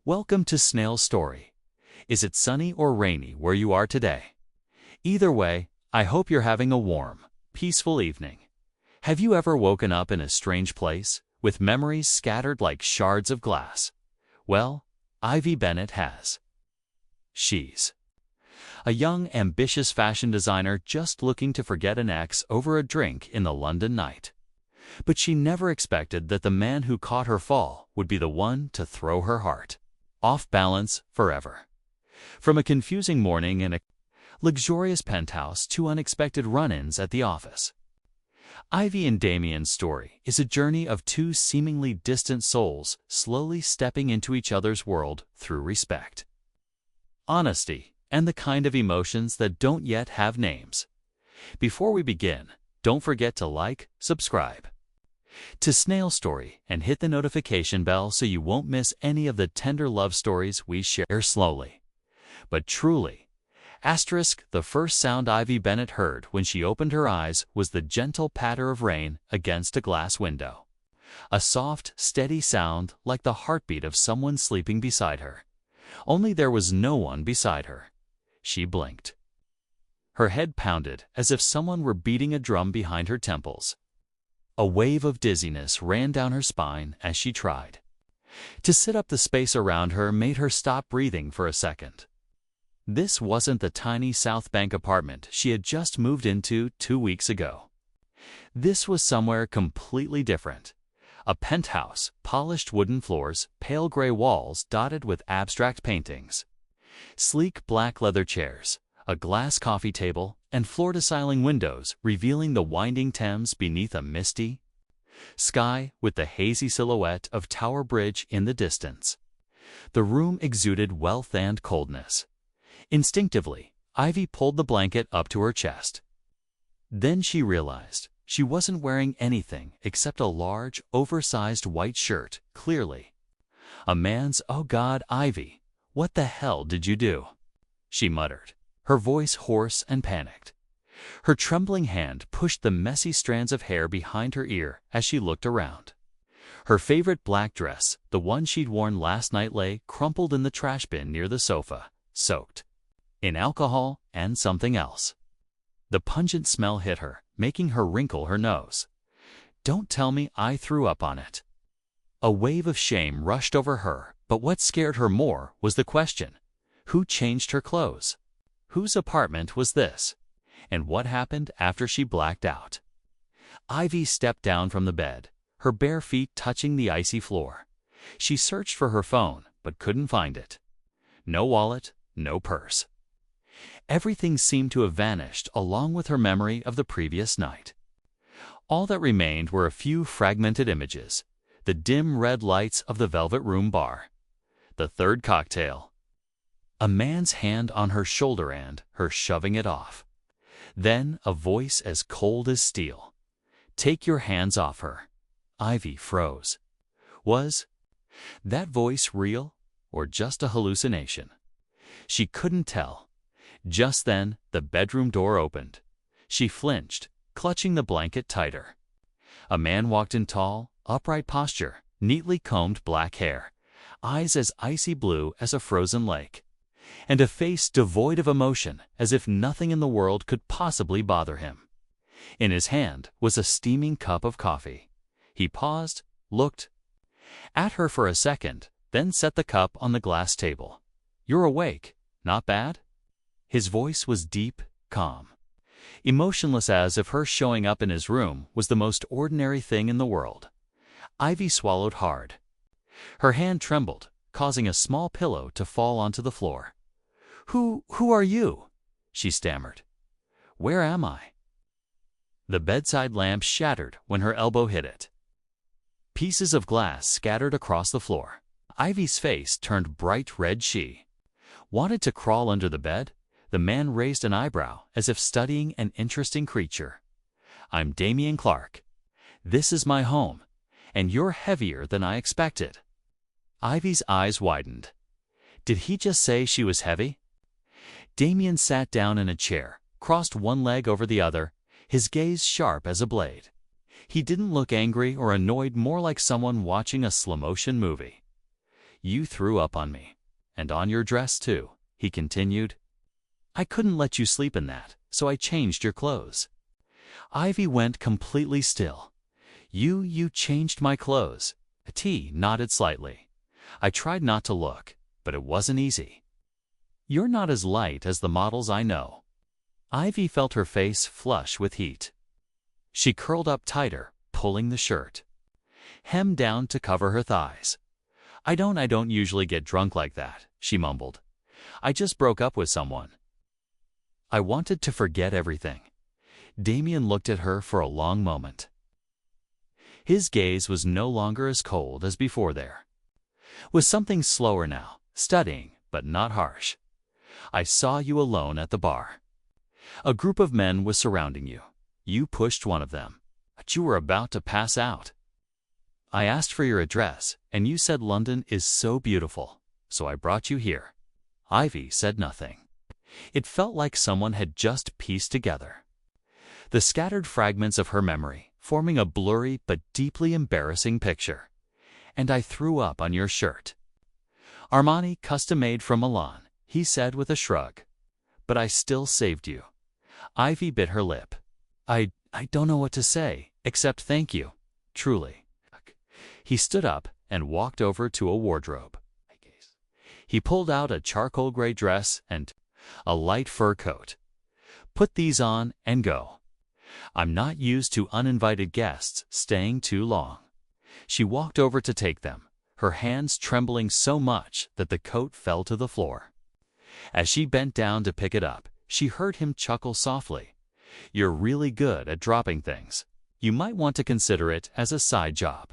Welcome to Snail's story. Is it sunny or rainy where you are today? Either way, I hope you're having a warm, peaceful evening. Have you ever woken up in a strange place, with memories scattered like shards of glass? Well, Ivy Bennett has. She's a young, ambitious fashion designer just looking to forget an ex over a drink in the London night. But she never expected that the man who caught her fall would be the one to throw her heart off balance forever. From a confusing morning in a luxurious penthouse to unexpected run-ins at the office. Ivy and Damien's story is a journey of two seemingly distant souls slowly stepping into each other's world through respect, honesty, and the kind of emotions that don't yet have names. Before we begin, don't forget to like, subscribe to Snail Story and hit the notification bell so you won't miss any of the tender love stories we share slowly. But truly, the first sound Ivy Bennett heard when she opened her eyes was the gentle patter of rain against a glass window. A soft, steady sound like the heartbeat of someone sleeping beside her. Only there was no one beside her. She blinked. Her head pounded as if someone were beating a drum behind her temples. A wave of dizziness ran down her spine as she tried to sit up. The space around her made her stop breathing for a second. This wasn't the tiny South Bank apartment she had just moved into 2 weeks ago. This was somewhere completely different. A penthouse, polished wooden floors, pale gray walls dotted with abstract paintings, sleek black leather chairs, a glass coffee table, and floor-to-ceiling windows revealing the winding Thames beneath a misty sky with the hazy silhouette of Tower Bridge in the distance. The room exuded wealth and coldness. Instinctively, Ivy pulled the blanket up to her chest. Then she realized she wasn't wearing anything except a large, oversized white shirt, clearly a man's. "Oh God, Ivy, what the hell did you do?" she muttered, her voice hoarse and panicked. Her trembling hand pushed the messy strands of hair behind her ear as she looked around. Her favorite black dress, the one she'd worn last night, lay crumpled in the trash bin near the sofa, soaked in alcohol and something else. The pungent smell hit her, making her wrinkle her nose. Don't tell me I threw up on it. A wave of shame rushed over her, but what scared her more was the question: who changed her clothes? Whose apartment was this? And what happened after she blacked out? Ivy stepped down from the bed, her bare feet touching the icy floor. She searched for her phone, but couldn't find it. No wallet, no purse. Everything seemed to have vanished along with her memory of the previous night. All that remained were a few fragmented images, the dim red lights of the Velvet Room bar, the third cocktail, a man's hand on her shoulder and her shoving it off. Then a voice as cold as steel. "Take your hands off her." Ivy froze. Was that voice real or just a hallucination? She couldn't tell. Just then, the bedroom door opened. She flinched, clutching the blanket tighter. A man walked in, tall, upright posture, neatly combed black hair, eyes as icy blue as a frozen lake, and a face devoid of emotion, as if nothing in the world could possibly bother him. In his hand was a steaming cup of coffee. He paused, looked at her for a second, then set the cup on the glass table. "You're awake, not bad?" His voice was deep, calm, emotionless, as if her showing up in his room was the most ordinary thing in the world. Ivy swallowed hard. Her hand trembled, causing a small pillow to fall onto the floor. Who are you?" she stammered. "Where am I?" The bedside lamp shattered when her elbow hit it. Pieces of glass scattered across the floor. Ivy's face turned bright red. She wanted to crawl under the bed. The man raised an eyebrow as if studying an interesting creature. "I'm Damien Clarke. This is my home, and you're heavier than I expected." Ivy's eyes widened. Did he just say she was heavy? Damien sat down in a chair, crossed one leg over the other, his gaze sharp as a blade. He didn't look angry or annoyed, more like someone watching a slow-motion movie. You threw up on me. And on your dress, too, he continued. I couldn't let you sleep in that, so I changed your clothes. Ivy went completely still. You changed my clothes. T nodded slightly. I tried not to look, but it wasn't easy. You're not as light as the models I know. Ivy felt her face flush with heat. She curled up tighter, pulling the shirt, hemmed down to cover her thighs. I don't usually get drunk like that, she mumbled. I just broke up with someone. I wanted to forget everything. Damien looked at her for a long moment. His gaze was no longer as cold as before there. Was something slower now, studying, but not harsh. I saw you alone at the bar. A group of men was surrounding you. You pushed one of them, but you were about to pass out. I asked for your address, and you said London is so beautiful, so I brought you here. Ivy said nothing. It felt like someone had just pieced together the scattered fragments of her memory, forming a blurry but deeply embarrassing picture. And I threw up on your shirt. Armani, custom-made from Milan, he said with a shrug. But I still saved you. Ivy bit her lip. I don't know what to say, except thank you, truly. He stood up and walked over to a wardrobe. He pulled out a charcoal gray dress and a light fur coat. Put these on and go. I'm not used to uninvited guests staying too long. She walked over to take them, her hands trembling so much that the coat fell to the floor. As she bent down to pick it up, she heard him chuckle softly. You're really good at dropping things. You might want to consider it as a side job.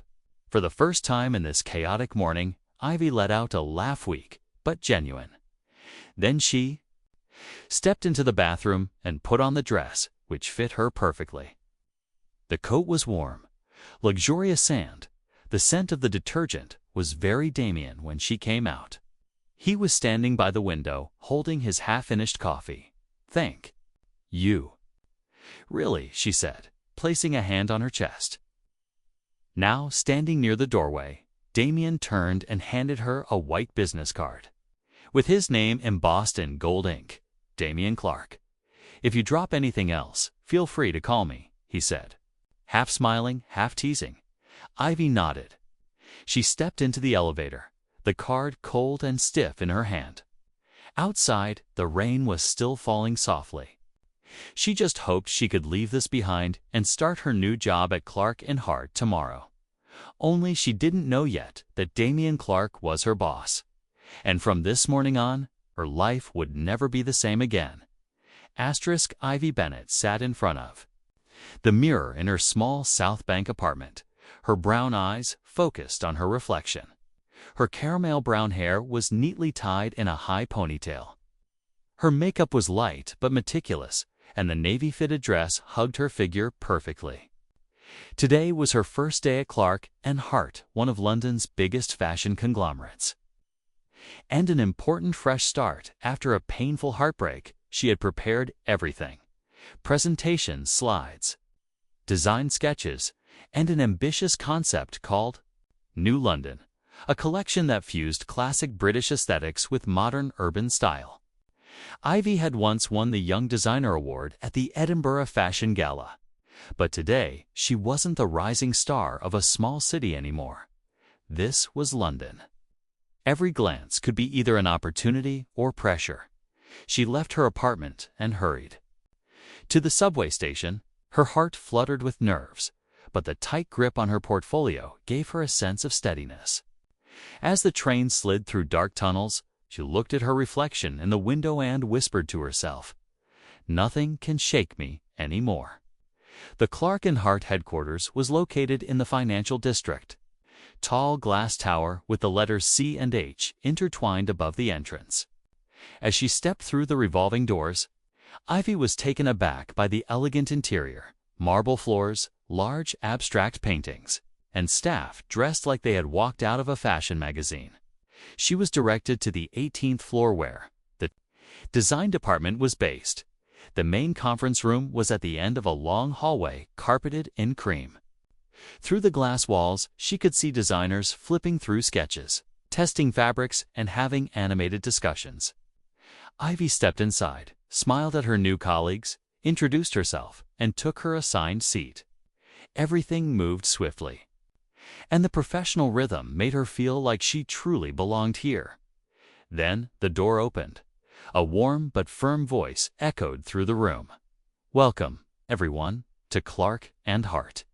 For the first time in this chaotic morning, Ivy let out a laugh, weak but genuine. Then she stepped into the bathroom and put on the dress, which fit her perfectly. The coat was warm, luxurious sand. The scent of the detergent was very Damien when she came out. He was standing by the window, holding his half-finished coffee. Thank you. Really, she said, placing a hand on her chest. Now, standing near the doorway, Damien turned and handed her a white business card. With his name embossed in gold ink, Damien Clarke. If you drop anything else, feel free to call me, he said. Half smiling, half teasing. Ivy nodded. She stepped into the elevator, the card cold and stiff in her hand. Outside, the rain was still falling softly. She just hoped she could leave this behind and start her new job at Clarke Hart tomorrow. Only she didn't know yet that Damien Clarke was her boss. And from this morning on, her life would never be the same again. Ivy Bennett sat in front of the mirror in her small South Bank apartment, her brown eyes focused on her reflection. Her caramel brown hair was neatly tied in a high ponytail. Her makeup was light but meticulous, and the navy-fitted dress hugged her figure perfectly. Today was her first day at Clarke Hart, one of London's biggest fashion conglomerates. And an important fresh start after a painful heartbreak. She had prepared everything: presentation slides, design sketches, and an ambitious concept called New London, a collection that fused classic British aesthetics with modern urban style. Ivy had once won the Young Designer Award at the Edinburgh Fashion Gala, but today she wasn't the rising star of a small city anymore. This was London. Every glance could be either an opportunity or pressure. She left her apartment and hurried to the subway station. Her heart fluttered with nerves, but the tight grip on her portfolio gave her a sense of steadiness. As the train slid through dark tunnels, she looked at her reflection in the window and whispered to herself, "Nothing can shake me anymore." The Clarke Hart headquarters was located in the financial district. Tall glass tower with the letters C and H intertwined above the entrance. As she stepped through the revolving doors, Ivy was taken aback by the elegant interior: marble floors, large abstract paintings, and staff dressed like they had walked out of a fashion magazine. She was directed to the 18th floor where the design department was based. The main conference room was at the end of a long hallway carpeted in cream. Through the glass walls, she could see designers flipping through sketches, testing fabrics and having animated discussions. Ivy stepped inside, smiled at her new colleagues, introduced herself, and took her assigned seat. Everything moved swiftly, and the professional rhythm made her feel like she truly belonged here. Then the door opened. A warm but firm voice echoed through the room. "Welcome, everyone, to Clarke and Hart.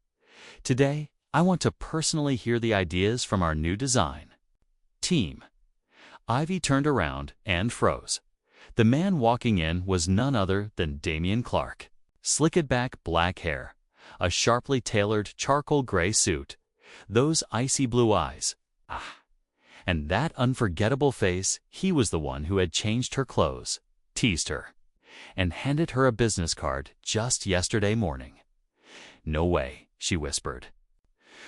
Today, I want to personally hear the ideas from our new design team." Ivy turned around and froze. The man walking in was none other than Damien Clarke. Slicked back black hair, a sharply tailored charcoal gray suit, those icy blue eyes. And that unforgettable face. He was the one who had changed her clothes, teased her, and handed her a business card just yesterday morning. "No way," she whispered,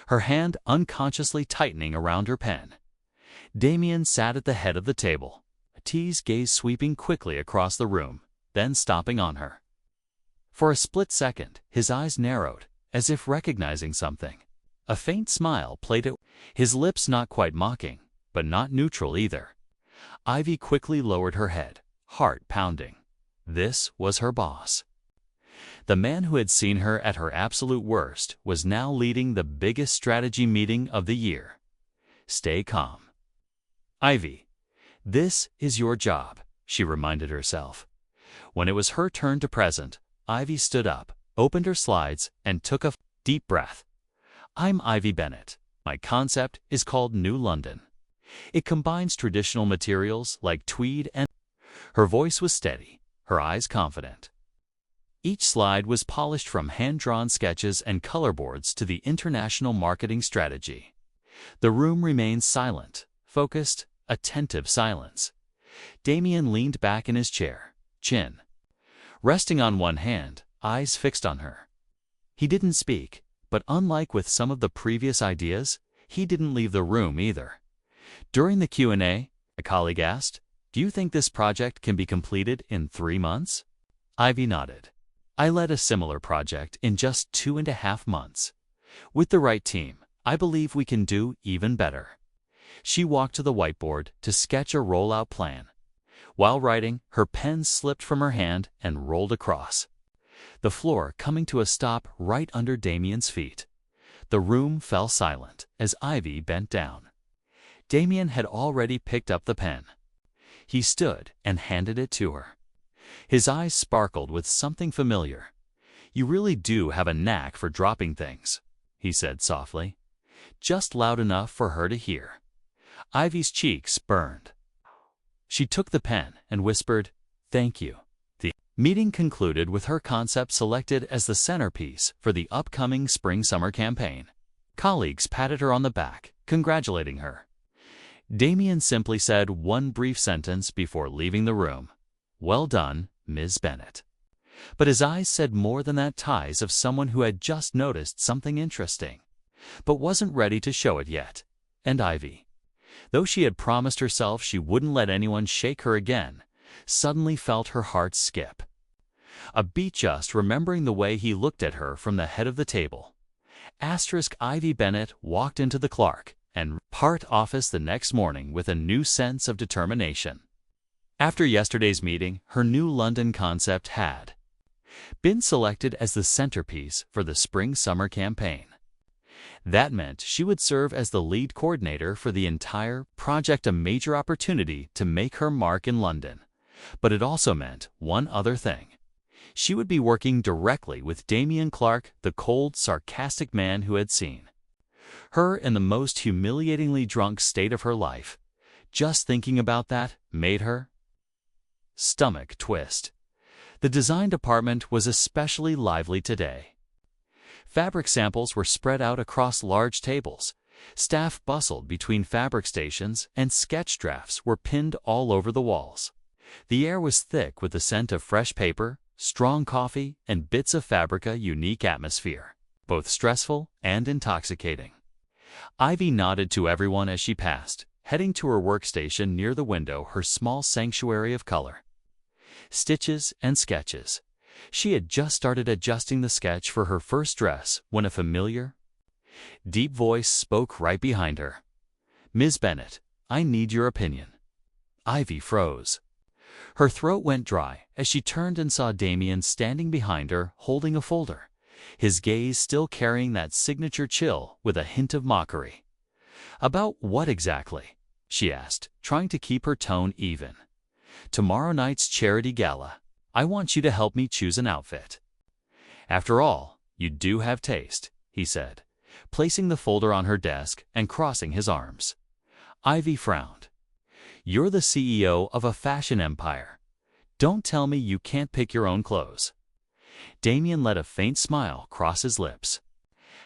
her hand unconsciously tightening around her pen. Damien sat at the head of the table, a teased gaze sweeping quickly across the room, then stopping on her. For a split second, his eyes narrowed, as if recognizing something. A faint smile played at his lips, not quite mocking, but not neutral either. Ivy quickly lowered her head, heart pounding. This was her boss. The man who had seen her at her absolute worst was now leading the biggest strategy meeting of the year. Stay calm, Ivy. This is your job, she reminded herself. When it was her turn to present, Ivy stood up, opened her slides, and took a deep breath. "I'm Ivy Bennett. My concept is called New London. It combines traditional materials like tweed and..." Her voice was steady, her eyes confident. Each slide was polished from hand-drawn sketches and color boards to the international marketing strategy. The room remained silent, focused, attentive silence. Damien leaned back in his chair, chin resting on one hand, eyes fixed on her. He didn't speak, but unlike with some of the previous ideas, he didn't leave the room either. During the Q&A, a colleague asked, "Do you think this project can be completed in 3 months?" Ivy nodded. "I led a similar project in just 2.5 months. With the right team, I believe we can do even better." She walked to the whiteboard to sketch a rollout plan. While writing, her pen slipped from her hand and rolled across, the floor coming to a stop right under Damien's feet. The room fell silent as Ivy bent down. Damien had already picked up the pen. He stood and handed it to her. His eyes sparkled with something familiar. "You really do have a knack for dropping things," he said softly, just loud enough for her to hear. Ivy's cheeks burned. She took the pen and whispered, "Thank you." The meeting concluded with her concept selected as the centerpiece for the upcoming spring-summer campaign. Colleagues patted her on the back, congratulating her. Damien simply said one brief sentence before leaving the room. "Well done, Ms. Bennett." But his eyes said more than that, eyes of someone who had just noticed something interesting, but wasn't ready to show it yet. And Ivy, though she had promised herself she wouldn't let anyone shake her again, suddenly felt her heart skip a beat just remembering the way he looked at her from the head of the table. Ivy Bennett walked into the Clarke and Hart office the next morning with a new sense of determination. After yesterday's meeting, her new London concept had been selected as the centerpiece for the spring-summer campaign. That meant she would serve as the lead coordinator for the entire project, a major opportunity to make her mark in London. But it also meant one other thing. She would be working directly with Damien Clarke, the cold, sarcastic man who had seen her in the most humiliatingly drunk state of her life. Just thinking about that made her stomach twist. The design department was especially lively today. Fabric samples were spread out across large tables. Staff bustled between fabric stations, and sketch drafts were pinned all over the walls. The air was thick with the scent of fresh paper, strong coffee, and bits of fabric, a unique atmosphere, both stressful and intoxicating. Ivy nodded to everyone as she passed, heading to her workstation near the window, her small sanctuary of color, stitches, and sketches. She had just started adjusting the sketch for her first dress when a familiar, deep voice spoke right behind her. "Ms. Bennett, I need your opinion." Ivy froze. Her throat went dry as she turned and saw Damien standing behind her holding a folder, his gaze still carrying that signature chill with a hint of mockery. "About what exactly?" she asked, trying to keep her tone even. "Tomorrow night's charity gala. I want you to help me choose an outfit." "After all, you do have taste," he said, placing the folder on her desk and crossing his arms. Ivy frowned. "You're the CEO of a fashion empire. Don't tell me you can't pick your own clothes." Damien let a faint smile cross his lips,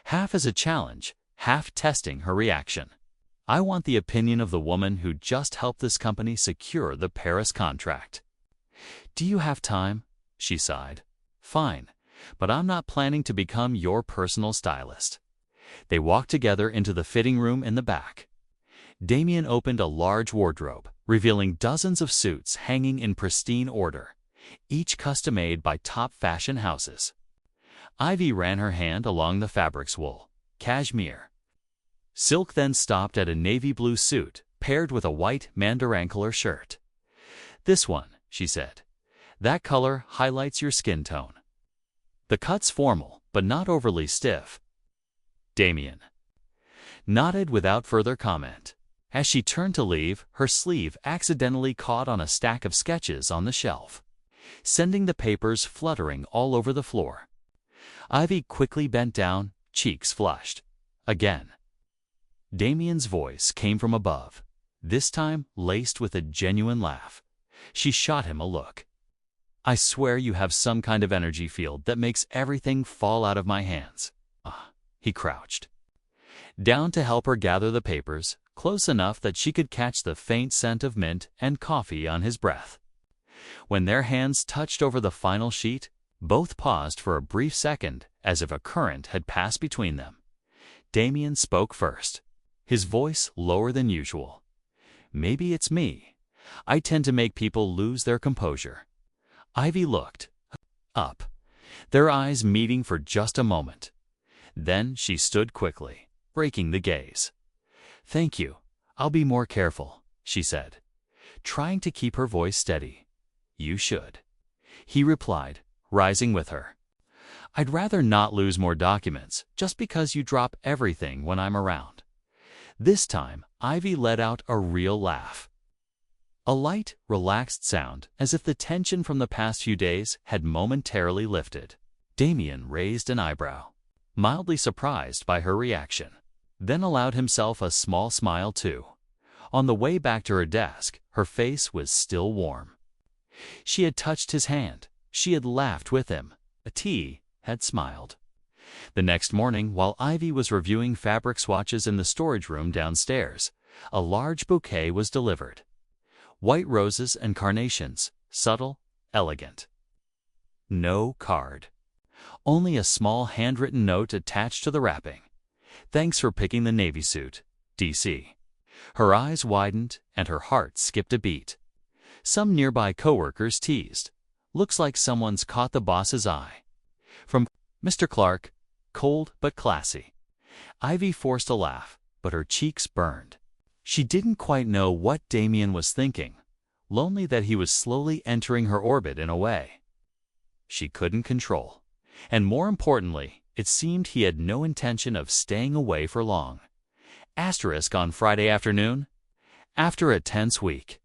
half as a challenge, half testing her reaction. "I want the opinion of the woman who just helped this company secure the Paris contract." "Do you have time?" she sighed. "Fine, but I'm not planning to become your personal stylist." They walked together into the fitting room in the back. Damien opened a large wardrobe, revealing dozens of suits hanging in pristine order, each custom-made by top fashion houses. Ivy ran her hand along the fabrics: wool, cashmere, silk, then stopped at a navy blue suit paired with a white mandarin-color shirt. "This one," she said. "That color highlights your skin tone. The cut's formal, but not overly stiff." Damien nodded without further comment. As she turned to leave, her sleeve accidentally caught on a stack of sketches on the shelf, sending the papers fluttering all over the floor. Ivy quickly bent down, cheeks flushed. Again. Damien's voice came from above, this time laced with a genuine laugh. She shot him a look. "I swear you have some kind of energy field that makes everything fall out of my hands." He crouched down to help her gather the papers, close enough that she could catch the faint scent of mint and coffee on his breath. When their hands touched over the final sheet, both paused for a brief second as if a current had passed between them. Damien spoke first, his voice lower than usual. "Maybe it's me. I tend to make people lose their composure." Ivy looked up, their eyes meeting for just a moment. Then she stood quickly, breaking the gaze. "Thank you. I'll be more careful," she said, trying to keep her voice steady. "You should," he replied, rising with her. "I'd rather not lose more documents just because you drop everything when I'm around." This time, Ivy let out a real laugh. A light, relaxed sound, as if the tension from the past few days had momentarily lifted. Damien raised an eyebrow, mildly surprised by her reaction, then allowed himself a small smile too. On the way back to her desk, her face was still warm. She had touched his hand. She had laughed with him. T had smiled. The next morning, while Ivy was reviewing fabric swatches in the storage room downstairs, a large bouquet was delivered. White roses and carnations, subtle, elegant. No card. Only a small handwritten note attached to the wrapping. "Thanks for picking the navy suit, DC." Her eyes widened and her heart skipped a beat. Some nearby coworkers teased. "Looks like someone's caught the boss's eye." From Mr. Clarke, cold but classy. Ivy forced a laugh, but her cheeks burned. She didn't quite know what Damien was thinking, lonely that he was slowly entering her orbit in a way she couldn't control. And more importantly, it seemed he had no intention of staying away for long. Asterisk on Friday afternoon. After a tense week,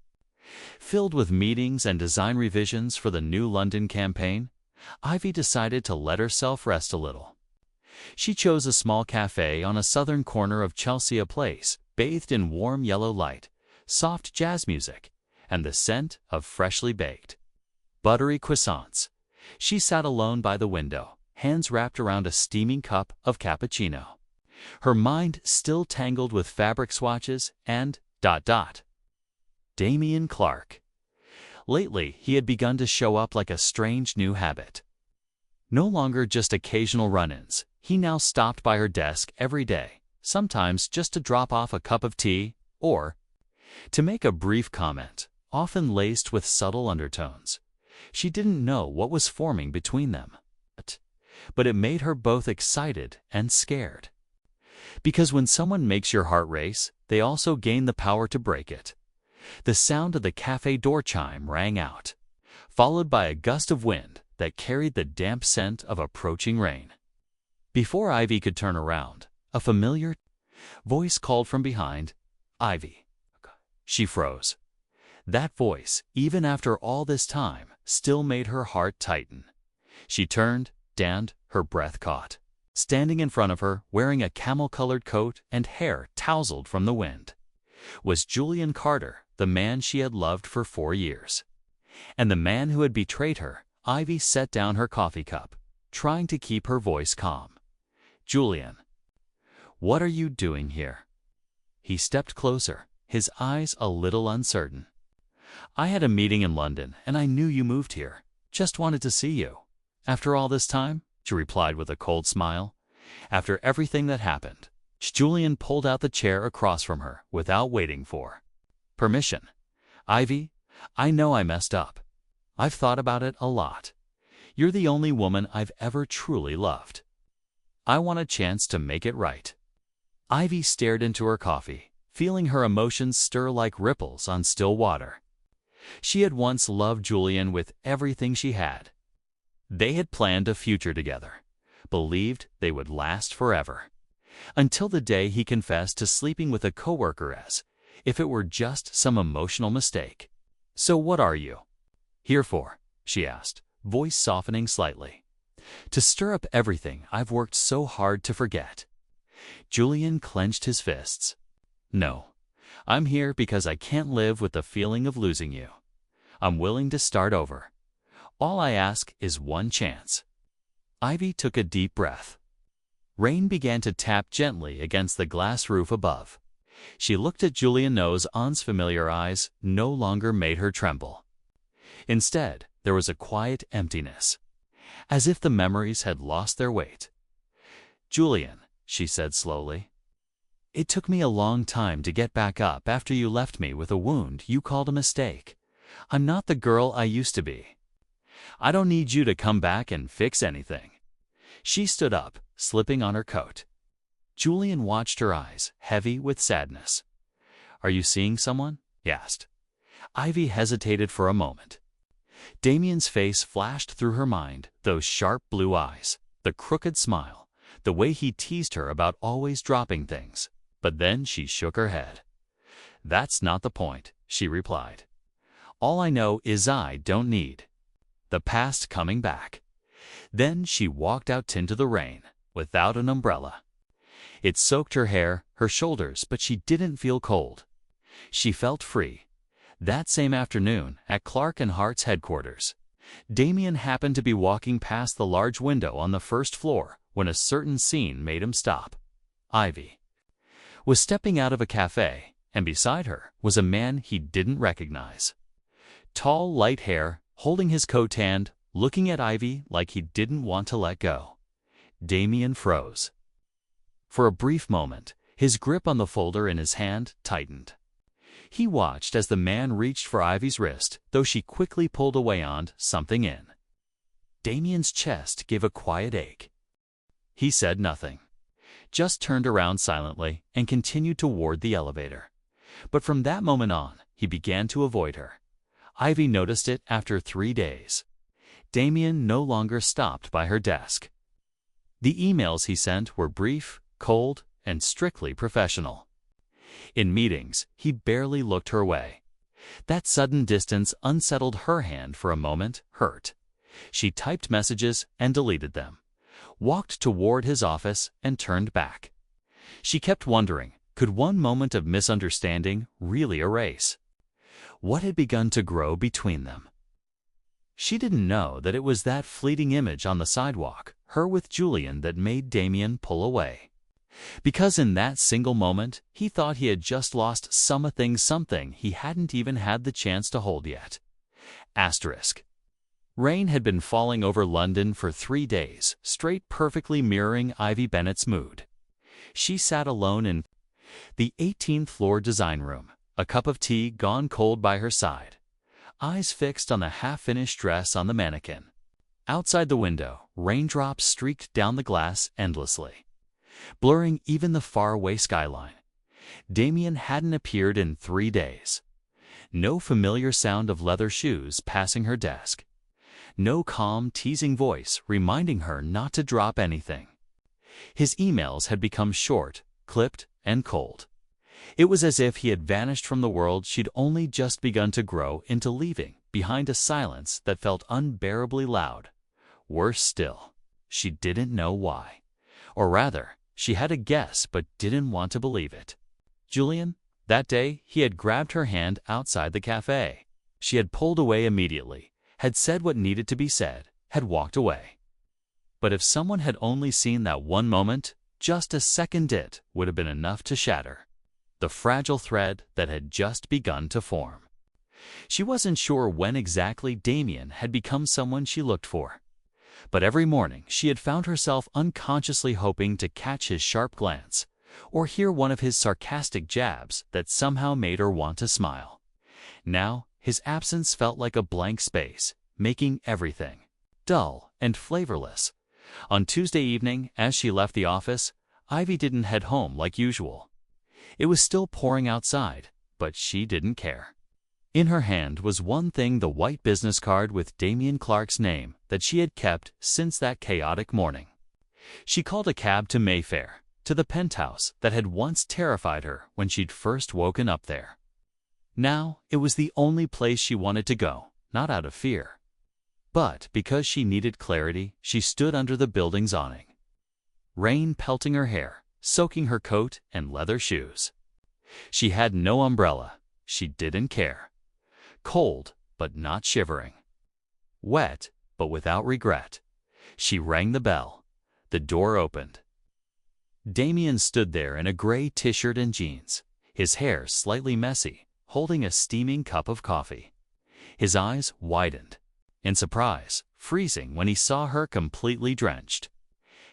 filled with meetings and design revisions for the new London campaign, Ivy decided to let herself rest a little. She chose a small cafe on a southern corner of Chelsea Place, bathed in warm yellow light, soft jazz music, and the scent of freshly baked, buttery croissants. She sat alone by the window, hands wrapped around a steaming cup of cappuccino, her mind still tangled with fabric swatches and ... Damien Clarke. Lately, he had begun to show up like a strange new habit. No longer just occasional run-ins, he now stopped by her desk every day, sometimes just to drop off a cup of tea or to make a brief comment, often laced with subtle undertones. She didn't know what was forming between them, but it made her both excited and scared. Because when someone makes your heart race, they also gain the power to break it. The sound of the cafe door chime rang out, followed by a gust of wind that carried the damp scent of approaching rain. Before Ivy could turn around, a familiar voice called from behind, "Ivy." She froze. That voice, even after all this time, still made her heart tighten. She turned, and her breath caught. Standing in front of her, wearing a camel-colored coat and hair tousled from the wind, was Julian Carter, the man she had loved for 4 years. And the man who had betrayed her. Ivy set down her coffee cup, trying to keep her voice calm. "Julian, what are you doing here?" He stepped closer, his eyes a little uncertain. "I had a meeting in London, and I knew you moved here. Just wanted to see you." "After all this time?" she replied with a cold smile. "After everything that happened." Julian pulled out the chair across from her without waiting for permission. "Ivy, I know I messed up. I've thought about it a lot. You're the only woman I've ever truly loved. I want a chance to make it right." Ivy stared into her coffee, feeling her emotions stir like ripples on still water. She had once loved Julian with everything she had. They had planned a future together, believed they would last forever, until the day he confessed to sleeping with a coworker as if it were just some emotional mistake. "So what are you here for?" she asked, voice softening slightly. "To stir up everything I've worked so hard to forget." Julian clenched his fists. "No, I'm here because I can't live with the feeling of losing you. I'm willing to start over. All I ask is one chance." Ivy took a deep breath. Rain began to tap gently against the glass roof above. She looked at Julian's unfamiliar eyes, no longer made her tremble. Instead, there was a quiet emptiness, as if the memories had lost their weight. "Julian," she said slowly, "it took me a long time to get back up after you left me with a wound you called a mistake. I'm not the girl I used to be. I don't need you to come back and fix anything." She stood up, slipping on her coat. Julian watched her eyes, heavy with sadness. "Are you seeing someone?" he asked. Ivy hesitated for a moment. Damien's face flashed through her mind, those sharp blue eyes, the crooked smile, the way he teased her about always dropping things. But then she shook her head. "That's not the point," she replied. "All I know is I don't need the past coming back." Then she walked out into the rain, without an umbrella. It soaked her hair, her shoulders, but she didn't feel cold. She felt free. That same afternoon, at Clarke Hart's headquarters, Damien happened to be walking past the large window on the first floor when a certain scene made him stop. Ivy was stepping out of a cafe, and beside her was a man he didn't recognize. Tall, light hair, holding his coat hand, looking at Ivy like he didn't want to let go. Damien froze. For a brief moment, his grip on the folder in his hand tightened. He watched as the man reached for Ivy's wrist, though she quickly pulled away on something in. Damien's chest gave a quiet ache. He said nothing, just turned around silently and continued toward the elevator. But from that moment on, he began to avoid her. Ivy noticed it after 3 days. Damien no longer stopped by her desk. The emails he sent were brief, cold, and strictly professional. In meetings, he barely looked her way. That sudden distance unsettled her hand for a moment, hurt. She typed messages and deleted them, walked toward his office and turned back. She kept wondering, could one moment of misunderstanding really erase what had begun to grow between them? She didn't know that it was that fleeting image on the sidewalk, her with Julian, that made Damien pull away. Because in that single moment, he thought he had just lost something he hadn't even had the chance to hold yet. Asterisk. Rain had been falling over London for 3 days, straight, perfectly mirroring Ivy Bennett's mood. She sat alone in the 18th floor design room, a cup of tea gone cold by her side, eyes fixed on the half-finished dress on the mannequin. Outside the window, raindrops streaked down the glass endlessly. blurring even the faraway skyline. Damien hadn't appeared in 3 days. No familiar sound of leather shoes passing her desk. No calm, teasing voice reminding her not to drop anything. His emails had become short, clipped, and cold. It was as if he had vanished from the world she'd only just begun to grow into, leaving behind a silence that felt unbearably loud. Worse still, she didn't know why. Or rather, she had a guess but didn't want to believe it. Julian, that day, he had grabbed her hand outside the cafe. She had pulled away immediately, had said what needed to be said, had walked away. But if someone had only seen that one moment, just a second, it would have been enough to shatter the fragile thread that had just begun to form. She wasn't sure when exactly Damien had become someone she looked for. But every morning she had found herself unconsciously hoping to catch his sharp glance, or hear one of his sarcastic jabs that somehow made her want to smile. Now, his absence felt like a blank space, making everything dull and flavorless. On Tuesday evening, as she left the office, Ivy didn't head home like usual. It was still pouring outside, but she didn't care. In her hand was one thing, the white business card with Damien Clarke's name that she had kept since that chaotic morning. She called a cab to Mayfair, to the penthouse that had once terrified her when she'd first woken up there. Now, it was the only place she wanted to go, not out of fear, but because she needed clarity. She stood under the building's awning. Rain pelting her hair, soaking her coat and leather shoes. She had no umbrella. She didn't care. Cold, but not shivering. Wet, but without regret. She rang the bell. The door opened. Damien stood there in a gray t-shirt and jeans, his hair slightly messy, holding a steaming cup of coffee. His eyes widened in surprise, freezing when he saw her completely drenched.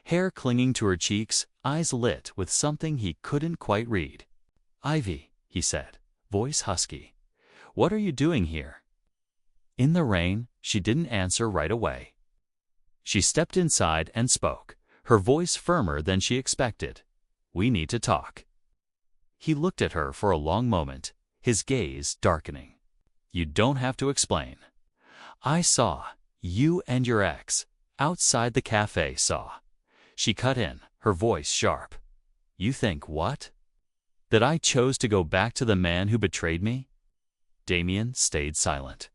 Hair clinging to her cheeks, eyes lit with something he couldn't quite read. "Ivy," he said, voice husky. "What are you doing here?" In the rain, she didn't answer right away. She stepped inside and spoke, her voice firmer than she expected. "We need to talk." He looked at her for a long moment, his gaze darkening. "You don't have to explain. I saw you and your ex outside the cafe saw." She cut in, her voice sharp. "You think what? That I chose to go back to the man who betrayed me?" Damien stayed silent.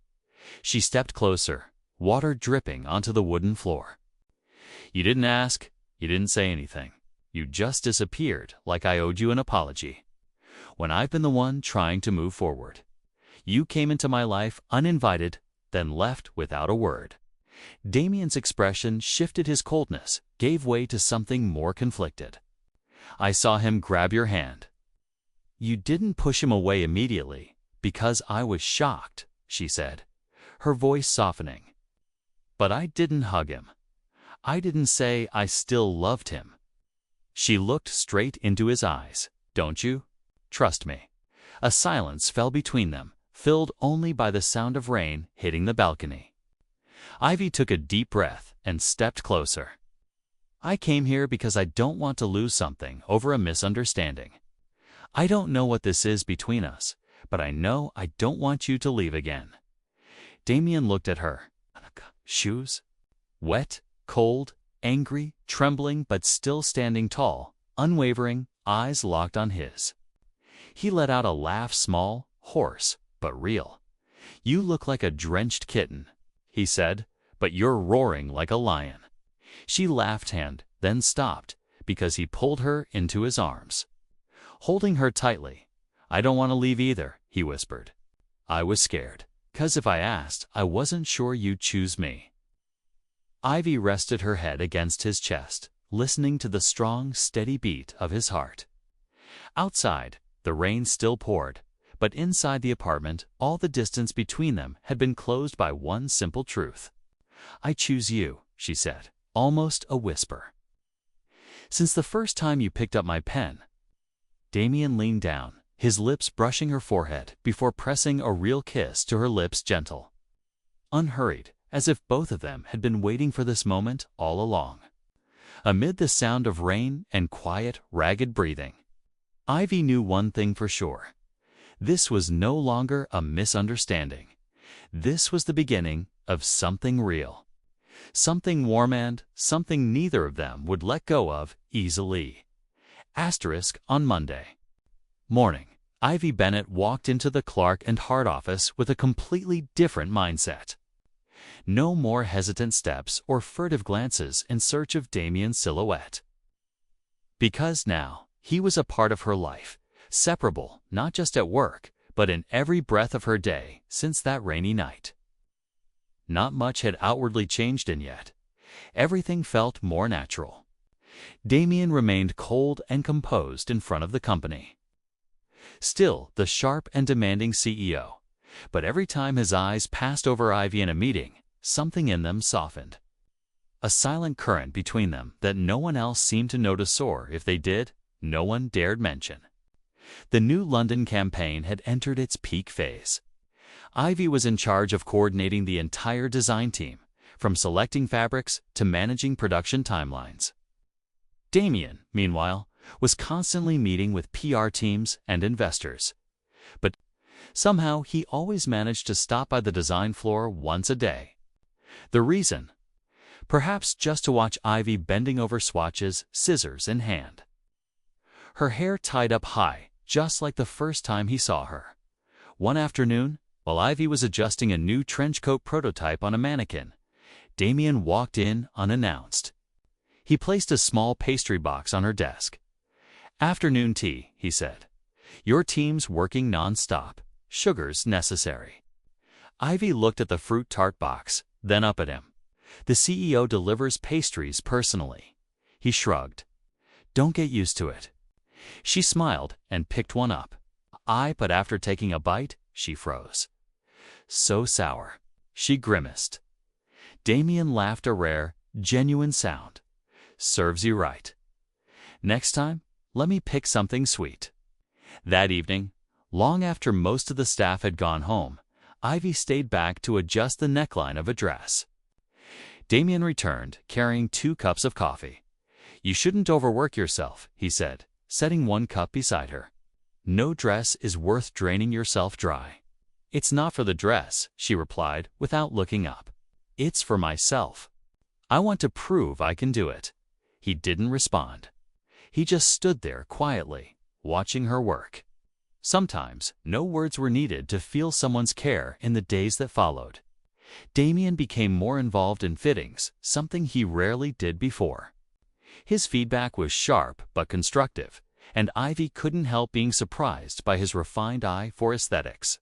She stepped closer, water dripping onto the wooden floor. "You didn't ask, you didn't say anything. You just disappeared like I owed you an apology, when I've been the one trying to move forward. You came into my life uninvited, then left without a word." Damien's expression shifted, his coldness gave way to something more conflicted. "I saw him grab your hand. You didn't push him away immediately, because I was shocked," she said, her voice softening. "But I didn't hug him. I didn't say I still loved him." She looked straight into his eyes. "Don't you? Trust me." A silence fell between them, filled only by the sound of rain hitting the balcony. Ivy took a deep breath and stepped closer. "I came here because I don't want to lose something over a misunderstanding. I don't know what this is between us, but I know I don't want you to leave again." Damien looked at her. Shoes? Wet, cold, angry, trembling, but still standing tall, unwavering, eyes locked on his. He let out a laugh, small, hoarse, but real. "You look like a drenched kitten," he said, "but you're roaring like a lion." She laughed, then stopped, because he pulled her into his arms, holding her tightly. "I don't want to leave either," he whispered. "I was scared, 'cause if I asked, I wasn't sure you'd choose me." Ivy rested her head against his chest, listening to the strong, steady beat of his heart. Outside, the rain still poured, but inside the apartment, all the distance between them had been closed by one simple truth. "I choose you," she said, almost a whisper. "Since the first time you picked up my pen." Damien leaned down, his lips brushing her forehead before pressing a real kiss to her lips, gentle, unhurried, as if both of them had been waiting for this moment all along. amid the sound of rain and quiet, ragged breathing. Ivy knew one thing for sure. This was no longer a misunderstanding. This was the beginning of something real. Something warm and something neither of them would let go of easily. On Monday morning, Ivy Bennett walked into the Clarke and Hart office with a completely different mindset. No more hesitant steps or furtive glances in search of Damien's silhouette. Because now, he was a part of her life, separable not just at work, but in every breath of her day since that rainy night. Not much had outwardly changed in yet. Everything felt more natural. Damien remained cold and composed in front of the company. Still the sharp and demanding CEO, but every time his eyes passed over Ivy in a meeting, something in them softened. A silent current between them that no one else seemed to notice, or if they did, no one dared mention. The new London campaign had entered its peak phase. Ivy was in charge of coordinating the entire design team, from selecting fabrics to managing production timelines. Damien, meanwhile, was constantly meeting with PR teams and investors. But somehow he always managed to stop by the design floor once a day. The reason? Perhaps just to watch Ivy bending over swatches, scissors in hand. Her hair tied up high, just like the first time he saw her. One afternoon, while Ivy was adjusting a new trench coat prototype on a mannequin, Damien walked in unannounced. He placed a small pastry box on her desk. "Afternoon tea," he said. "Your team's working non-stop. Sugar's necessary." Ivy looked at the fruit tart box, then up at him. "The CEO delivers pastries personally." He shrugged. "Don't get used to it." She smiled and picked one up. But after taking a bite, she froze. "So sour." She grimaced. Damien laughed, a rare, genuine sound. "Serves you right. Next time, let me pick something sweet." That evening, long after most of the staff had gone home, Ivy stayed back to adjust the neckline of a dress. Damien returned, carrying 2 cups of coffee. "You shouldn't overwork yourself," he said, setting one cup beside her. "No dress is worth draining yourself dry." "It's not for the dress," she replied without looking up. "It's for myself. I want to prove I can do it." He didn't respond. He just stood there quietly, watching her work. Sometimes, no words were needed to feel someone's care in the days that followed. Damien became more involved in fittings, something he rarely did before. His feedback was sharp but constructive, and Ivy couldn't help being surprised by his refined eye for aesthetics.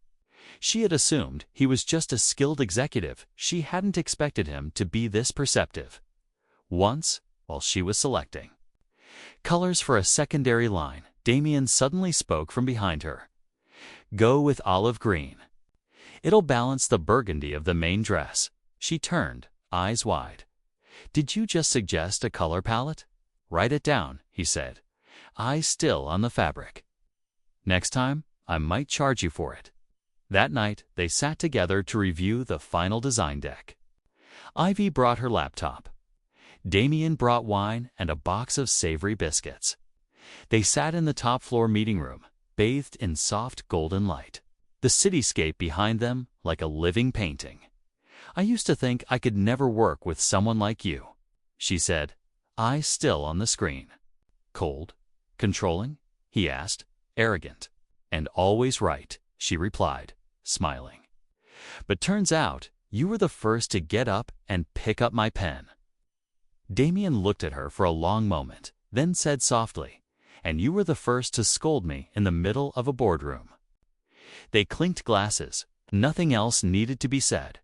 She had assumed he was just a skilled executive. She hadn't expected him to be this perceptive. Once, while she was selecting colors for a secondary line, Damien suddenly spoke from behind her. "Go with olive green. It'll balance the burgundy of the main dress." She turned, eyes wide. "Did you just suggest a color palette?" "Write it down," he said, eyes still on the fabric. "Next time, I might charge you for it." That night, they sat together to review the final design deck. Ivy brought her laptop. Damien brought wine and a box of savory biscuits. They sat in the top-floor meeting room, bathed in soft golden light. The cityscape behind them like a living painting. "I used to think I could never work with someone like you," she said, eyes still on the screen. "Cold? Controlling?" he asked, arrogant. "And always right," she replied, smiling. "But turns out, you were the first to get up and pick up my pen." Damien looked at her for a long moment, then said softly, "And you were the first to scold me in the middle of a boardroom." They clinked glasses. Nothing else needed to be said.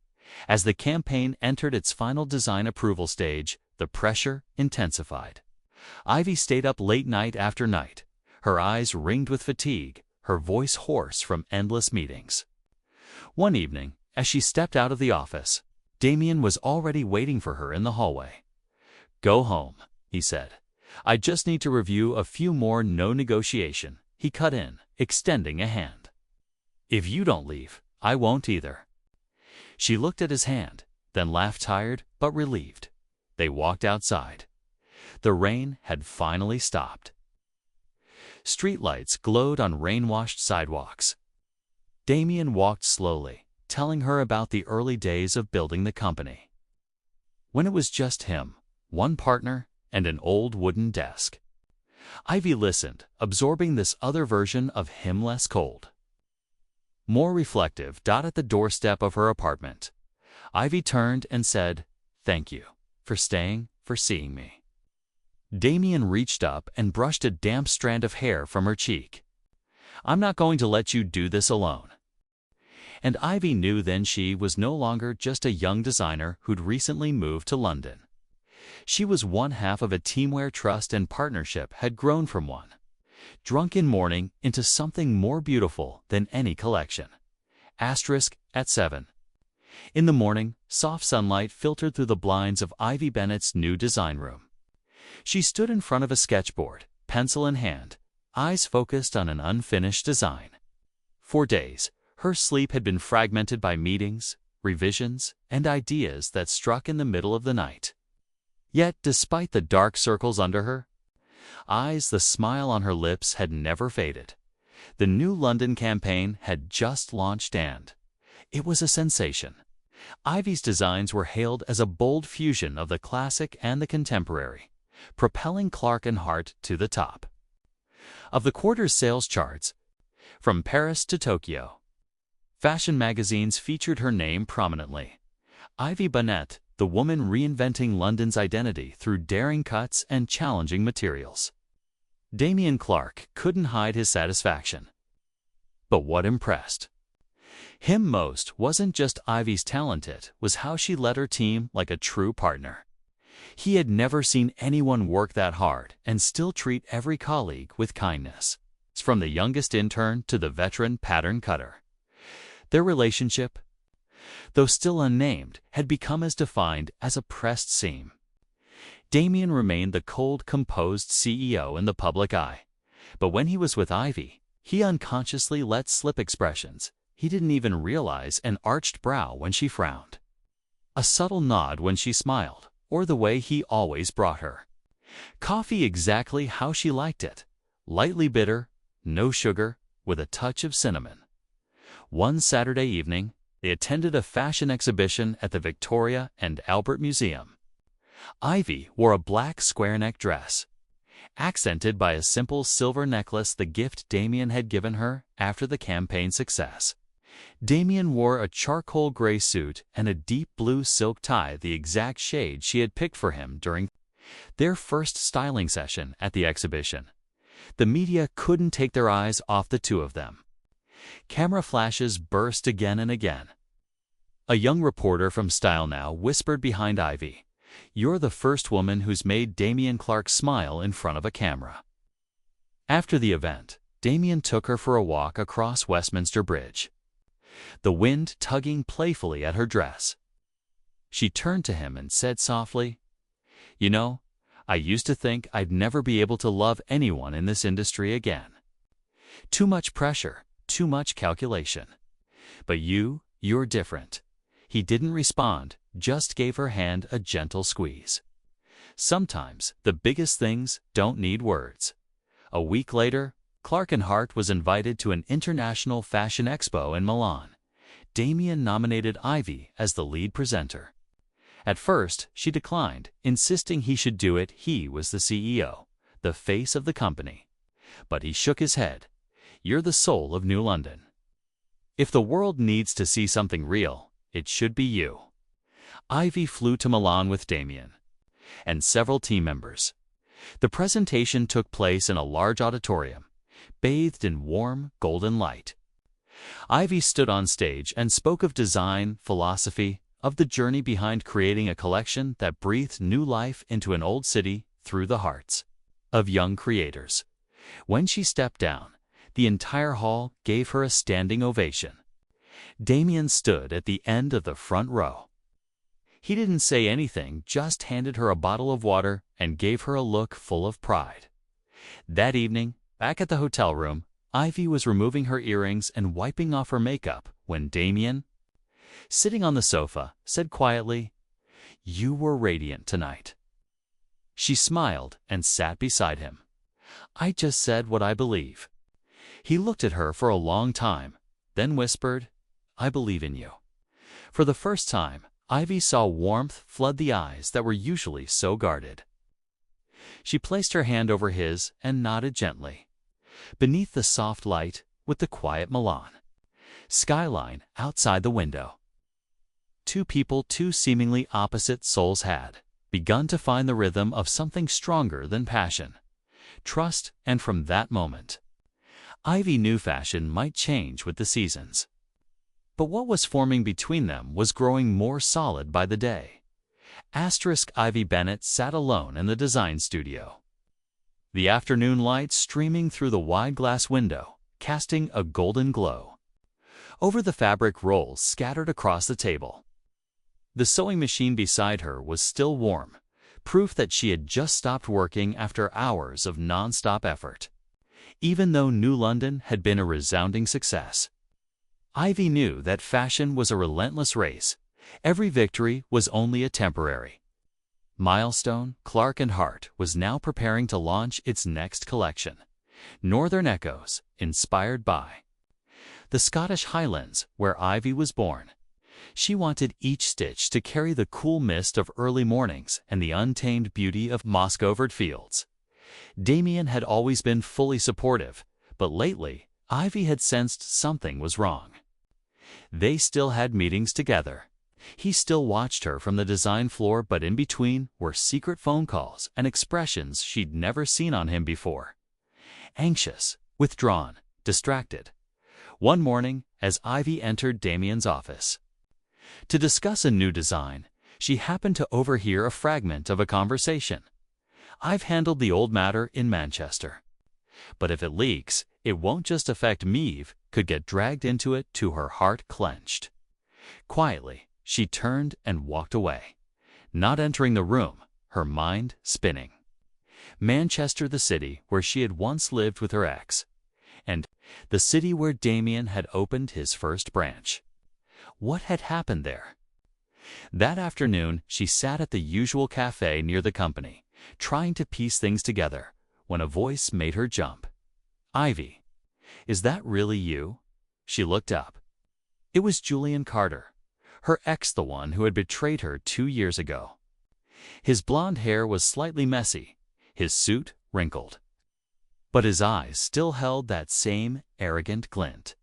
As the campaign entered its final design approval stage, the pressure intensified. Ivy stayed up late night after night, her eyes ringed with fatigue, her voice hoarse from endless meetings. One evening, as she stepped out of the office, Damien was already waiting for her in the hallway. "Go home," he said. "I just need to review a few more. No negotiation," he cut in, extending a hand. "If you don't leave, I won't either." She looked at his hand, then laughed, tired but relieved. They walked outside. The rain had finally stopped. Streetlights glowed on rain-washed sidewalks. Damien walked slowly, telling her about the early days of building the company. When it was just him, one partner, and an old wooden desk. Ivy listened, absorbing this other version of him less cold, more reflective. At the doorstep of her apartment, Ivy turned and said, "Thank you for staying, for seeing me." Damien reached up and brushed a damp strand of hair from her cheek. "I'm not going to let you do this alone." And Ivy knew then she was no longer just a young designer who'd recently moved to London. She was one half of a team where trust and partnership had grown from one drunken morning into something more beautiful than any collection. *at 7. In the morning, soft sunlight filtered through the blinds of Ivy Bennett's new design room. She stood in front of a sketchboard, pencil in hand, eyes focused on an unfinished design. For days, her sleep had been fragmented by meetings, revisions, and ideas that struck in the middle of the night. Yet, despite the dark circles under her eyes, the smile on her lips had never faded. The new London campaign had just launched and it was a sensation. Ivy's designs were hailed as a bold fusion of the classic and the contemporary, propelling Clarke Hart to the top of the quarter's sales charts. From Paris to Tokyo, fashion magazines featured her name prominently. Ivy Bennett, the woman reinventing London's identity through daring cuts and challenging materials. Damien Clarke couldn't hide his satisfaction. But what impressed him most wasn't just Ivy's talent, it was how she led her team like a true partner. He had never seen anyone work that hard and still treat every colleague with kindness, from the youngest intern to the veteran pattern cutter. Their relationship, though still unnamed, had become as defined as a pressed seam. Damien remained the cold, composed CEO in the public eye, but when he was with Ivy, he unconsciously let slip expressions he didn't even realize: an arched brow when she frowned, a subtle nod when she smiled, or the way he always brought her coffee exactly how she liked it, lightly bitter, no sugar, with a touch of cinnamon. One Saturday evening, they attended a fashion exhibition at the Victoria and Albert Museum. Ivy wore a black square-neck dress, accented by a simple silver necklace, the gift Damien had given her after the campaign success. Damien wore a charcoal gray suit and a deep blue silk tie, the exact shade she had picked for him during their first styling session at the exhibition. The media couldn't take their eyes off the two of them. Camera flashes burst again and again. A young reporter from Style Now whispered behind Ivy, "You're the first woman who's made Damien Clarke smile in front of a camera." After the event, Damien took her for a walk across Westminster Bridge, the wind tugging playfully at her dress. She turned to him and said softly, "You know, I used to think I'd never be able to love anyone in this industry again. Too much pressure, too much calculation. But you're different." He didn't respond, just gave her hand a gentle squeeze. Sometimes the biggest things don't need words. A week later, Clarke Hart was invited to an international fashion expo in Milan. Damien nominated Ivy as the lead presenter. At first, she declined, insisting he should do it. He was the CEO, the face of the company. But he shook his head. "You're the soul of New London. If the world needs to see something real, it should be you." Ivy flew to Milan with Damien and several team members. The presentation took place in a large auditorium, bathed in warm, golden light. Ivy stood on stage and spoke of design, philosophy, of the journey behind creating a collection that breathed new life into an old city through the hearts of young creators. When she stepped down, the entire hall gave her a standing ovation. Damien stood at the end of the front row. He didn't say anything, just handed her a bottle of water and gave her a look full of pride. That evening, back at the hotel room, Ivy was removing her earrings and wiping off her makeup when Damien, sitting on the sofa, said quietly, "You were radiant tonight." She smiled and sat beside him. "I just said what I believe." He looked at her for a long time, then whispered, "I believe in you." For the first time, Ivy saw warmth flood the eyes that were usually so guarded. She placed her hand over his and nodded gently. Beneath the soft light, with the quiet Milan skyline outside the window, two people, two seemingly opposite souls had begun to find the rhythm of something stronger than passion, trust, and from that moment, Ivy knew fashion might change with the seasons. But what was forming between them was growing more solid by the day. Ivy Bennett sat alone in the design studio. The afternoon light streaming through the wide glass window, casting a golden glow over the fabric rolls scattered across the table. The sewing machine beside her was still warm, proof that she had just stopped working after hours of non-stop effort. Even though New London had been a resounding success, Ivy knew that fashion was a relentless race. Every victory was only a temporary milestone. Clarke Hart was now preparing to launch its next collection, Northern Echoes, inspired by the Scottish Highlands where Ivy was born. She wanted each stitch to carry the cool mist of early mornings and the untamed beauty of moss-covered fields. Damien had always been fully supportive, but lately, Ivy had sensed something was wrong. They still had meetings together. He still watched her from the design floor, but in between were secret phone calls and expressions she'd never seen on him before. Anxious, withdrawn, distracted. One morning, as Ivy entered Damien's office to discuss a new design, she happened to overhear a fragment of a conversation. "I've handled the old matter in Manchester, but if it leaks, it won't just affect me." Eve could get dragged into it to her heart clenched. Quietly, she turned and walked away, not entering the room, her mind spinning. Manchester, the city where she had once lived with her ex, and the city where Damien had opened his first branch. What had happened there? That afternoon, she sat at the usual cafe near the company, trying to piece things together, when a voice made her jump. "Ivy, is that really you?" She looked up. It was Julian Carter, her ex, the one who had betrayed her 2 years ago. His blonde hair was slightly messy, his suit wrinkled, but his eyes still held that same arrogant glint.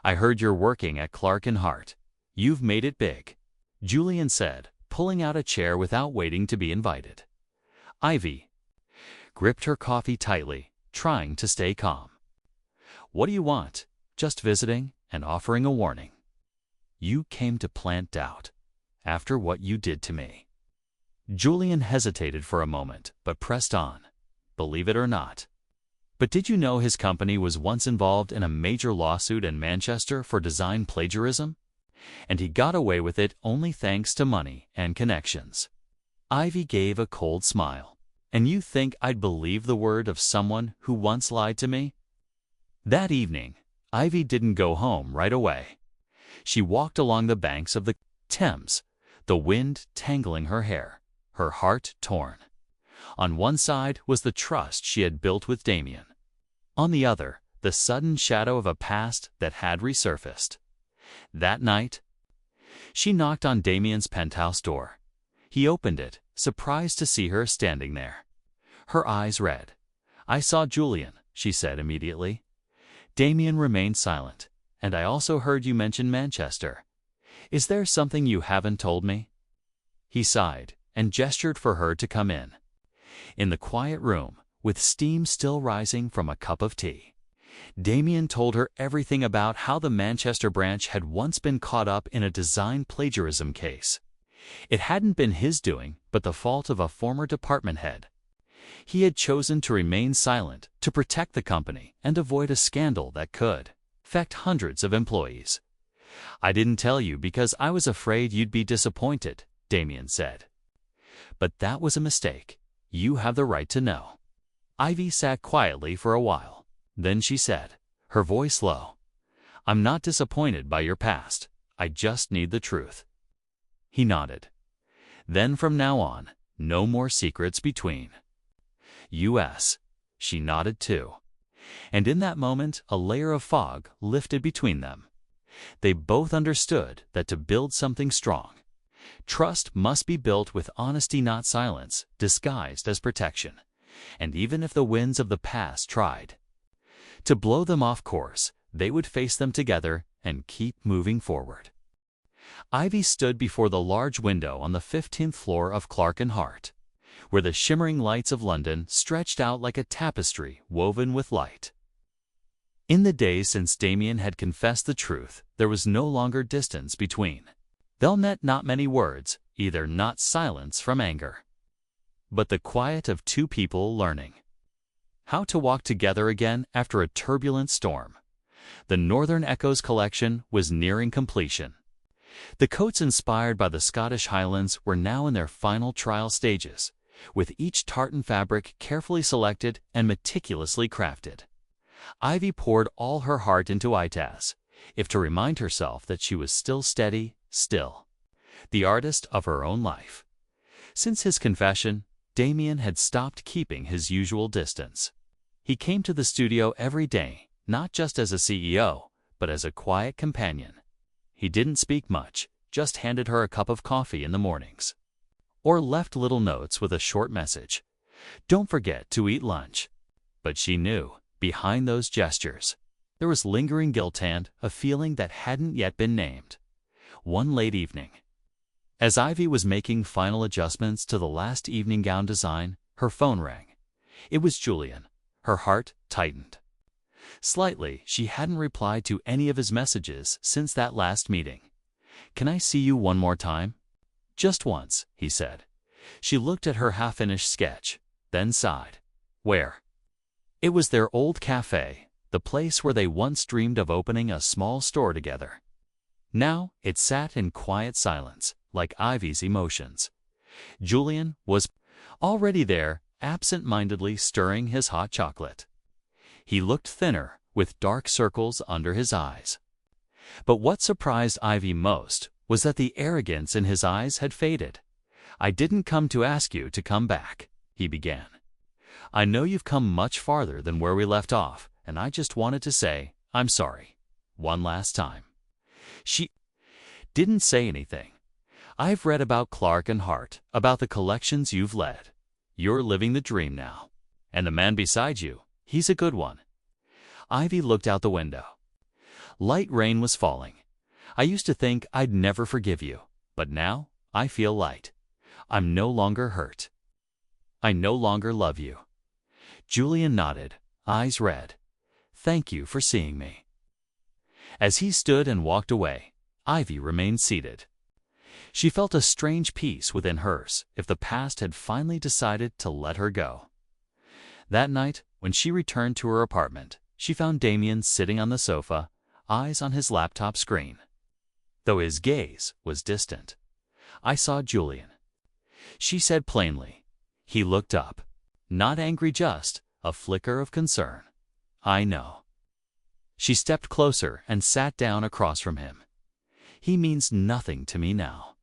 "I heard you're working at Clarke Hart. You've made it big," Julian said, pulling out a chair without waiting to be invited. Ivy gripped her coffee tightly, trying to stay calm. "What do you want?" "Just visiting and offering a warning. You came to plant doubt after what you did to me." Julian hesitated for a moment, but pressed on. "Believe it or not. But did you know his company was once involved in a major lawsuit in Manchester for design plagiarism? And he got away with it only thanks to money and connections." Ivy gave a cold smile. "And you think I'd believe the word of someone who once lied to me?" That evening, Ivy didn't go home right away. She walked along the banks of the Thames, the wind tangling her hair, her heart torn. On one side was the trust she had built with Damien. On the other, the sudden shadow of a past that had resurfaced. That night, she knocked on Damien's penthouse door. He opened it, surprised to see her standing there. Her eyes red. "I saw Julian," she said immediately. Damien remained silent. "And I also heard you mention Manchester. Is there something you haven't told me?" He sighed and gestured for her to come in. In the quiet room, with steam still rising from a cup of tea, Damien told her everything about how the Manchester branch had once been caught up in a design plagiarism case. It hadn't been his doing, but the fault of a former department head. He had chosen to remain silent to protect the company and avoid a scandal that could affect hundreds of employees. "I didn't tell you because I was afraid you'd be disappointed," Damien said. "But that was a mistake. You have the right to know." Ivy sat quietly for a while. Then she said, her voice low, "I'm not disappointed by your past. I just need the truth." He nodded. "Then from now on, No more secrets between. U.S. She nodded too. And in that moment, a layer of fog lifted between them. They both understood that to build something strong, trust must be built with honesty, not silence, disguised as protection. And even if the winds of the past tried to blow them off course, they would face them together and keep moving forward. Ivy stood before the large window on the 15th floor of Clarke Hart, where the shimmering lights of London stretched out like a tapestry woven with light. In the days since Damien had confessed the truth, there was no longer distance between. They'll net not many words, either not silence from anger, but the quiet of two people learning how to walk together again after a turbulent storm. The Northern Echoes collection was nearing completion. The coats inspired by the Scottish Highlands were now in their final trial stages, with each tartan fabric carefully selected and meticulously crafted. Ivy poured all her heart into Itaz, if to remind herself that she was still steady, still the artist of her own life. Since his confession, Damien had stopped keeping his usual distance. He came to the studio every day, not just as a CEO, but as a quiet companion. He didn't speak much, just handed her a cup of coffee in the mornings, or left little notes with a short message. Don't forget to eat lunch. But she knew, behind those gestures, there was lingering guilt and a feeling that hadn't yet been named. One late evening, as Ivy was making final adjustments to the last evening gown design, her phone rang. It was Julian. Her heart tightened slightly. She hadn't replied to any of his messages since that last meeting. "Can I see you one more time?" "Just once," he said. She looked at her half-finished sketch, then sighed. "Where?" It was their old cafe, the place where they once dreamed of opening a small store together. Now it sat in quiet silence, like Ivy's emotions. Julian was already there, absent-mindedly stirring his hot chocolate. He looked thinner, with dark circles under his eyes. But what surprised Ivy most was that the arrogance in his eyes had faded. "I didn't come to ask you to come back," he began. "I know you've come much farther than where we left off, and I just wanted to say I'm sorry. One last time." She didn't say anything. "I've read about Clarke Hart, about the collections you've led. You're living the dream now. And the man beside you, he's a good one." Ivy looked out the window. Light rain was falling. "I used to think I'd never forgive you, but now I feel light. I'm no longer hurt. I no longer love you." Julian nodded, eyes red. "Thank you for seeing me." As he stood and walked away, Ivy remained seated. She felt a strange peace within hers, if the past had finally decided to let her go. That night, when she returned to her apartment, she found Damien sitting on the sofa, eyes on his laptop screen. Though his gaze was distant. "I saw Julian," she said plainly. He looked up. Not angry, just a flicker of concern. "I know." She stepped closer and sat down across from him. "He means nothing to me now.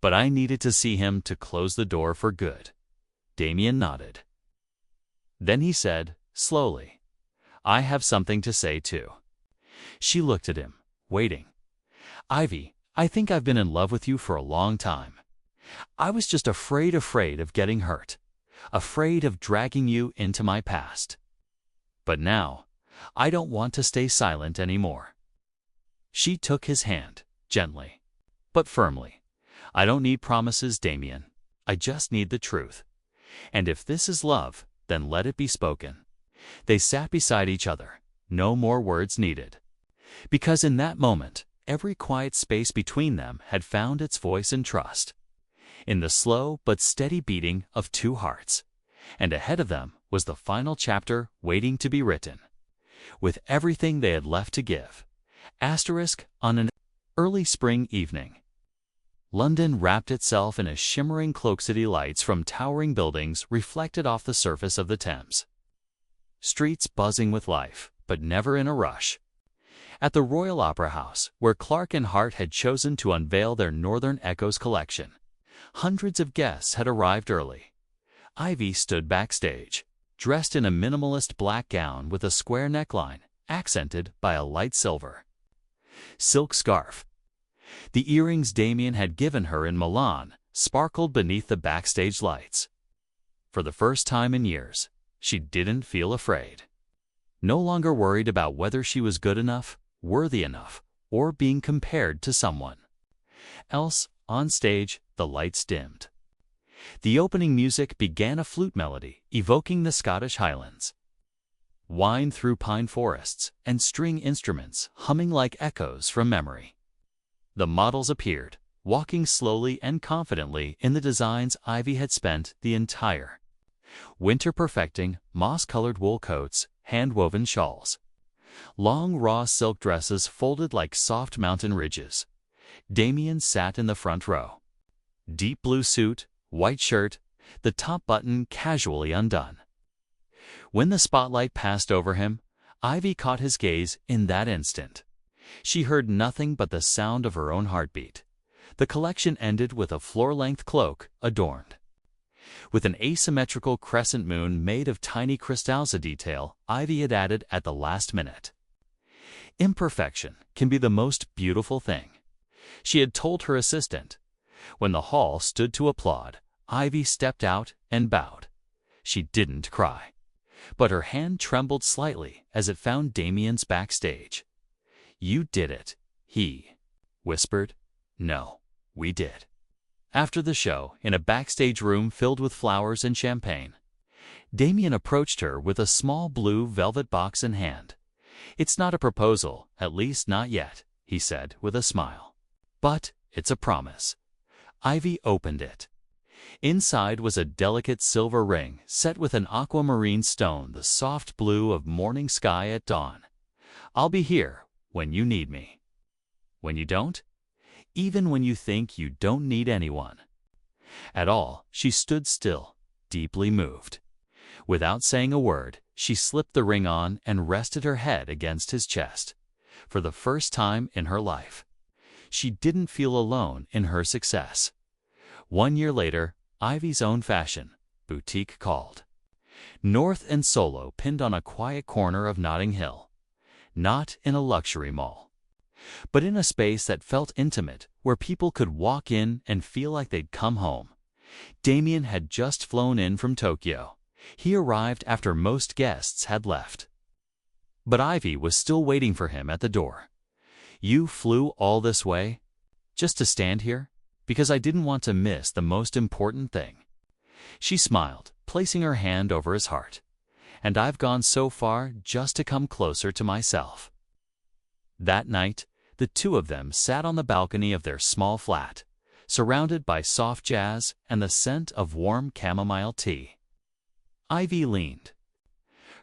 But I needed to see him to close the door for good." Damien nodded. Then he said, slowly, "I have something to say too." She looked at him, waiting. "Ivy, I think I've been in love with you for a long time. I was just afraid of getting hurt, afraid of dragging you into my past. But now, I don't want to stay silent anymore." She took his hand, gently, but firmly. "I don't need promises, Damien. I just need the truth. And if this is love, then let it be spoken." They sat beside each other, no more words needed. Because in that moment, every quiet space between them had found its voice and trust. In the slow but steady beating of two hearts. And ahead of them was the final chapter waiting to be written. With everything they had left to give. Asterisk on an early spring evening. London wrapped itself in a shimmering cloak, city lights from towering buildings reflected off the surface of the Thames. Streets buzzing with life, but never in a rush. At the Royal Opera House, where Clarke Hart had chosen to unveil their Northern Echoes collection, Hundreds of guests had arrived early. Ivy stood backstage, dressed in a minimalist black gown with a square neckline, accented by a light silver silk scarf. The earrings Damien had given her in Milan sparkled beneath the backstage lights. For the first time in years, she didn't feel afraid. No longer worried about whether she was good enough, worthy enough, or being compared to someone else. On stage, the lights dimmed. The opening music began a flute melody evoking the Scottish Highlands. Wind through pine forests and string instruments humming like echoes from memory. The models appeared, walking slowly and confidently in the designs Ivy had spent the entire winter perfecting: moss-colored wool coats, hand-woven shawls, long raw silk dresses folded like soft mountain ridges. Damien sat in the front row. Deep blue suit, white shirt, the top button casually undone. When the spotlight passed over him, Ivy caught his gaze in that instant. She heard nothing but the sound of her own heartbeat. The collection ended with a floor-length cloak adorned with an asymmetrical crescent moon made of tiny crystals, a detail Ivy had added at the last minute. Imperfection can be the most beautiful thing, she had told her assistant. When the hall stood to applaud, Ivy stepped out and bowed. She didn't cry, but her hand trembled slightly as it found Damien's backstage. "You did it," he whispered. "No, we did." After the show, in a backstage room filled with flowers and champagne, Damien approached her with a small blue velvet box in hand. "It's not a proposal, at least not yet," he said with a smile. "But it's a promise." Ivy opened it. Inside was a delicate silver ring set with an aquamarine stone, the soft blue of morning sky at dawn. "I'll be here when you need me." When you don't? Even when you think you don't need anyone at all. She stood still, deeply moved. Without saying a word, she slipped the ring on and rested her head against his chest. For the first time in her life, she didn't feel alone in her success. 1 year later, Ivy's own fashion boutique called North and Solo pinned on a quiet corner of Notting Hill. Not in a luxury mall, but in a space that felt intimate, where people could walk in and feel like they'd come home. Damien had just flown in from Tokyo. He arrived after most guests had left. But Ivy was still waiting for him at the door. "You flew all this way? Just to stand here?" "Because I didn't want to miss the most important thing." She smiled, placing her hand over his heart. "And I've gone so far just to come closer to myself." That night, the two of them sat on the balcony of their small flat, surrounded by soft jazz and the scent of warm chamomile tea. Ivy leaned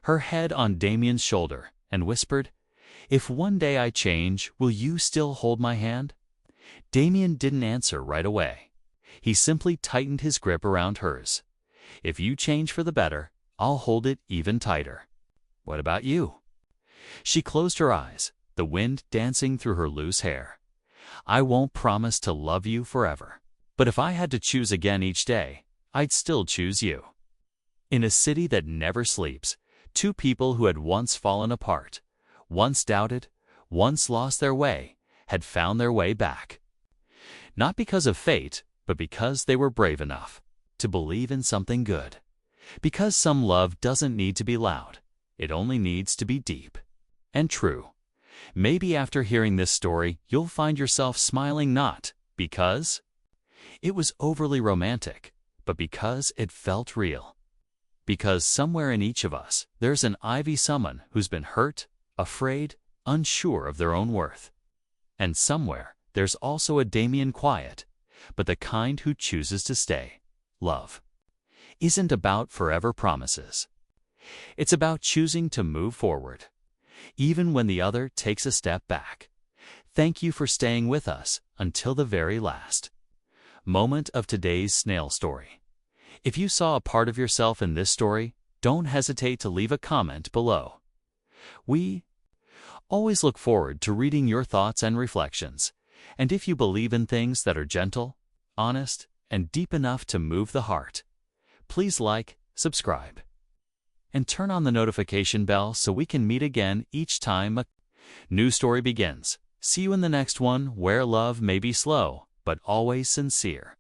her head on Damien's shoulder and whispered, "If one day I change, will you still hold my hand?" Damien didn't answer right away. He simply tightened his grip around hers. "If you change for the better, I'll hold it even tighter." "What about you?" She closed her eyes, the wind dancing through her loose hair. "I won't promise to love you forever, but if I had to choose again each day, I'd still choose you." In a city that never sleeps, two people who had once fallen apart, once doubted, once lost their way, had found their way back. Not because of fate, but because they were brave enough to believe in something good. Because some love doesn't need to be loud, it only needs to be deep and true. Maybe after hearing this story, you'll find yourself smiling, not because it was overly romantic, but because it felt real. Because somewhere in each of us, there's an Ivy, someone who's been hurt, afraid, unsure of their own worth. And somewhere, there's also a Damien, quiet, but the kind who chooses to stay. Love isn't about forever promises. It's about choosing to move forward, even when the other takes a step back. Thank you for staying with us until the very last moment of today's Snail story. If you saw a part of yourself in this story, don't hesitate to leave a comment below. We always look forward to reading your thoughts and reflections. And if you believe in things that are gentle, honest, and deep enough to move the heart. Please like, subscribe, and turn on the notification bell so we can meet again each time a new story begins. See you in the next one, where love may be slow, but always sincere.